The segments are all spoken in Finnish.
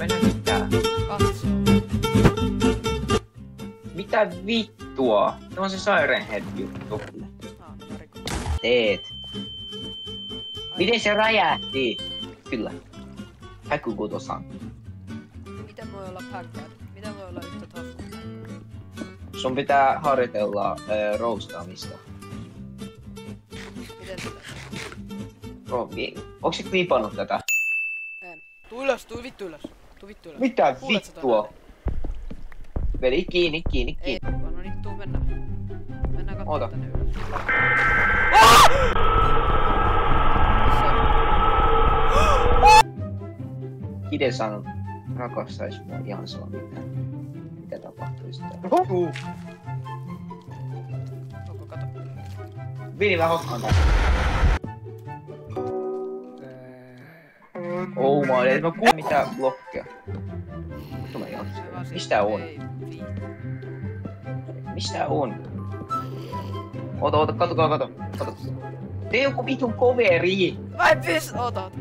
mennä mitään. Katso. Mitä vittua? Se on se Siren Head juttu. Teet. Miten se räjähti? Kyllä. Häkykutosan. Miten voi olla Packard? Miten voi olla yhtä tappua? Sun pitää harjoitella roustaamista. Miten sitä? Onks se klipannut tätä? En. Tuu ylös, tuu vittu ylös. Tuu vittu ylös. Mitä Kuulet sä vittua? ton Veli, kiinni. Ei, no niin, tuu mennään. Mennään kattoo Oota. tänne ylös. Hide-san rakastais mua ihan sama mitä tapahtuisi täällä. Onko kato? Vini mä hokkaan taas. Oh my, mä kuulin mitään blokkeja. Vittu mä ihan. Mistä on? Ei, Mistä on? Oota, kato. Tee joku vitun coveri! Mä en pysty, oota.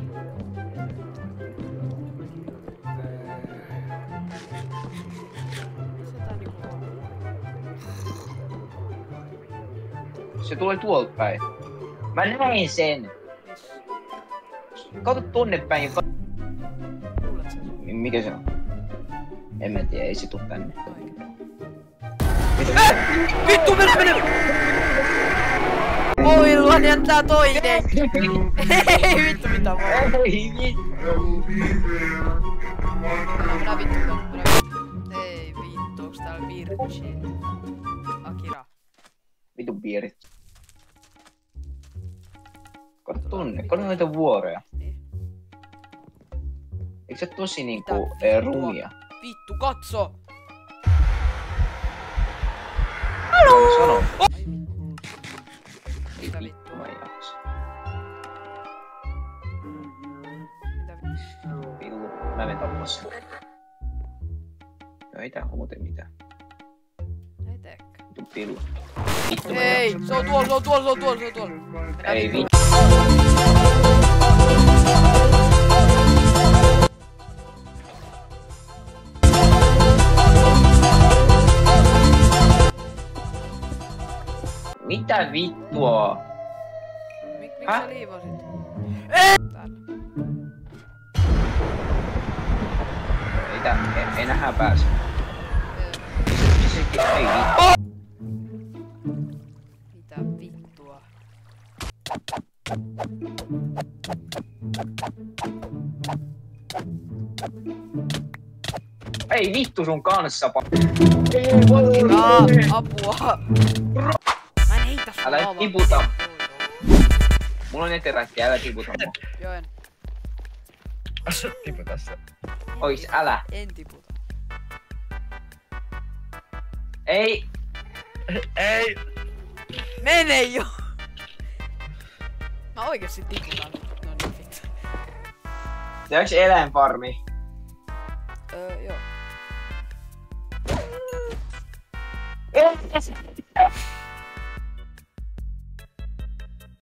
Se tulee tuolta päin. Mä näin sen! Kato tonne päin. Kuulet sä? Mikä se on? En mä tiedä, ei se tuu tänne. Vittu, mene! Oilla jättää toinen! Ei vittu mitä voi. Ei vittu! Mennään vittu. Ei vittu, onks täällä Virgin? Akira. Vitun piirit. Kato tonne, kato noita vuoroja. Niin. Eikö se tosi niinku Mitä? rumia? Vittu, katso! Haloo! Sano. Ai vittu. Mitä vittua? Mä en jaksa. Mitä vittua? Vittu, mä menen tappaa sen. No ei tää oo muuten mitään. Ei teekään. Vittu pillu. Vittu mä Ei, jaksa. se on tuolla. Mennään Ei vittu. vittu. Mitä vittua? Miksi Häh? sä liivasit? Täällä. Ei tää, ei nähdä pääse. Ei vittu. Mitä vittua? Ei vittu sun kanssa. Apua! Mä en heitä sun Älä laavaa. tiputa. Mulla on eteräkki, älä tiputa mua. Joo, en. Tipu tässä. Ois, älä. En tiputa. Ei. Ei! Mene jo! Mä oikeesti tiputan. No niin vittu. Tehdäänkö eläinfarmi? Joo. Ei.